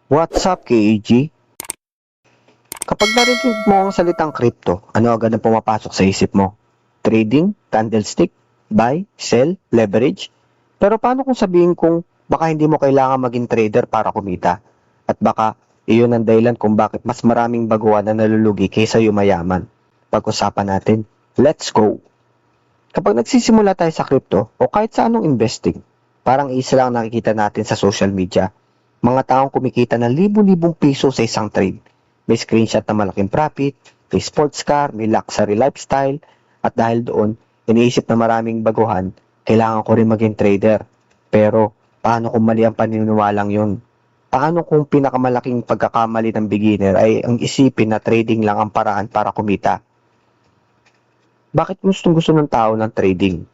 What's up, KAG? Kapag narinig mo ang salitang crypto, ano agad ang pumapasok sa isip mo? Trading, candlestick, buy, sell, leverage? Pero paano kung sabihin kung baka hindi mo kailangan maging trader para kumita? At baka iyon ang dahilan kung bakit mas maraming baguhan na nalulugi kaysa yumayaman. Pag-usapan natin. Let's go! Kapag nagsisimula tayo sa crypto o kahit sa anong investing, parang isa lang nakikita natin sa social media. Mga taong kumikita ng libu-libong piso sa isang trade. May screenshot na malaking profit, may sports car, may luxury lifestyle, at dahil doon, iniisip na maraming baguhan, kailangan ko rin maging trader. Pero, paano kung mali ang paniniwalang yun? Paano kung pinakamalaking pagkakamali ng beginner ay ang isipin na trading lang ang paraan para kumita? Bakit gustong-gusto ng tao ng trading?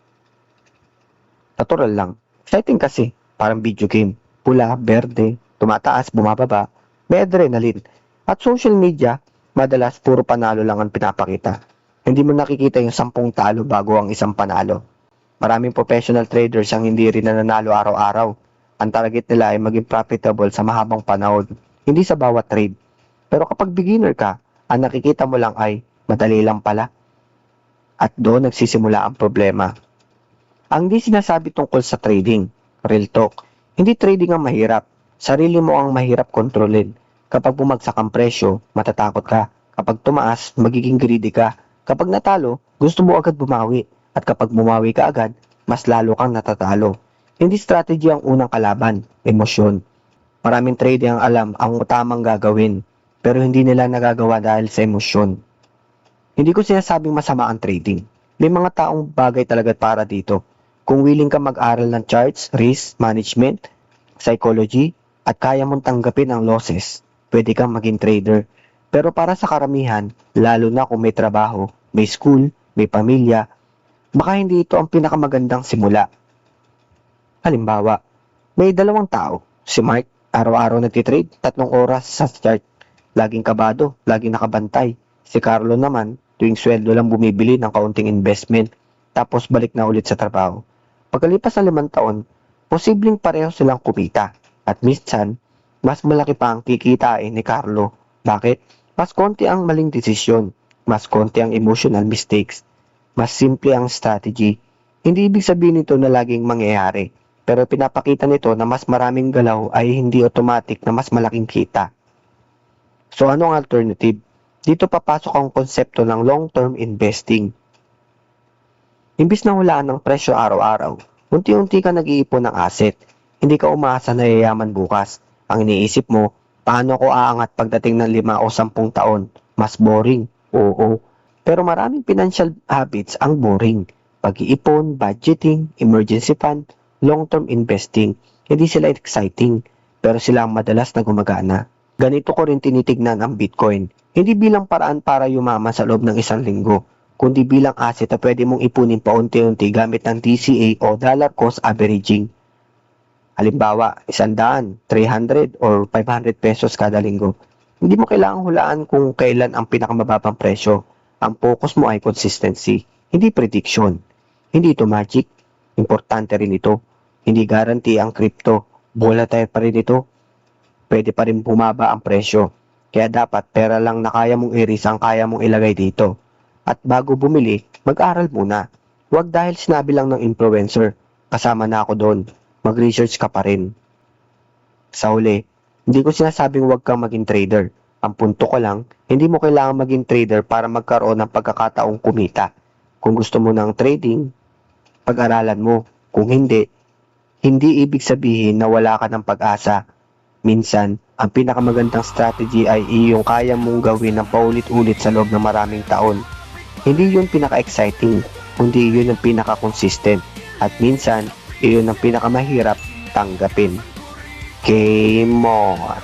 Natural lang. Exciting kasi. Parang video game. Pula, berde, tumataas, bumababa, may adrenaline. At social media, madalas puro panalo lang ang pinapakita. Hindi mo nakikita yung 10 talo bago ang isang panalo. Maraming professional traders ang hindi rin nananalo araw-araw. Ang target nila ay maging profitable sa mahabang panahon, hindi sa bawat trade. Pero kapag beginner ka, ang nakikita mo lang ay madali lang pala. At doon nagsisimula ang problema. Ang di sinasabi tungkol sa trading, real talk, hindi trading ang mahirap. Sarili mo ang mahirap kontrolin. Kapag bumagsak ang presyo, matatakot ka. Kapag tumaas, magiging greedy ka. Kapag natalo, gusto mo agad bumawi. At kapag bumawi ka agad, mas lalo kang natatalo. Hindi strategy ang unang kalaban, emosyon. Maraming trading ang alam ang tamang gagawin, pero hindi nila nagagawa dahil sa emosyon. Hindi ko sinasabing masama ang trading. May mga taong bagay talaga para dito. Kung willing ka mag-aral ng charts, risk, management, psychology, at kaya mong tanggapin ang losses, pwede kang maging trader. Pero para sa karamihan, lalo na kung may trabaho, may school, may pamilya, baka hindi ito ang pinakamagandang simula. Halimbawa, may dalawang tao. Si Mark, araw-araw nagtitrade, 3 oras sa chart. Laging kabado, laging nakabantay. Si Carlo naman, tuwing sweldo lang bumibili ng kaunting investment, tapos balik na ulit sa trabaho. Pagkalipas ng 5 taon, posibleng pareho silang kumita. At minsan, mas malaki pa ang kikitain ni Carlo. Bakit? Mas konti ang maling desisyon. Mas konti ang emotional mistakes. Mas simple ang strategy. Hindi ibig sabihin nito na laging mangyayari. Pero pinapakita nito na mas maraming galaw ay hindi automatic na mas malaking kita. So ano ang alternative? Dito papasok ang konsepto ng long-term investing. Imbis na hulaan ng presyo araw-araw, unti-unti ka nag-iipon ng asset. Hindi ka umaasa na yayaman bukas. Ang iniisip mo, paano ko aangat pagdating ng 5 o 10 taon? Mas boring. Oo. Pero maraming financial habits ang boring. Pag-iipon, budgeting, emergency fund, long-term investing. Hindi sila exciting, pero sila ang madalas na gumagana. Ganito ko rin tinitignan ang Bitcoin. Hindi bilang paraan para yumaman sa loob ng 1 linggo, kundi bilang asset na pwede mong ipunin paunti-unti gamit ng DCA o dollar cost averaging. Halimbawa, 100, 300 or 500 pesos kada linggo. Hindi mo kailangang hulaan kung kailan ang pinakamababang presyo. Ang focus mo ay consistency, hindi prediction. Hindi ito magic. Importante rin ito. Hindi guarantee ang crypto. Volatile pa rin ito. Pwede pa rin bumaba ang presyo. Kaya dapat pera lang na kaya mong i-risk ang kaya mong ilagay dito. At bago bumili, mag-aral muna. Huwag dahil sinabi lang ng influencer, kasama na ako doon. Mag-research ka pa rin. Sa huli, hindi ko sinasabing huwag kang maging trader. Ang punto ko lang, hindi mo kailangan maging trader para magkaroon ng pagkakataong kumita. Kung gusto mo ng trading, pag-aralan mo. Kung hindi, hindi ibig sabihin na wala ka ng pag-asa. Minsan, ang pinakamagandang strategy ay iyong kaya mong gawin ng paulit-ulit sa loob ng maraming taon. Hindi yun pinaka-exciting, kundi yun ang pinaka-consistent. At minsan, iyon ang pinakamahirap tanggapin. Game on!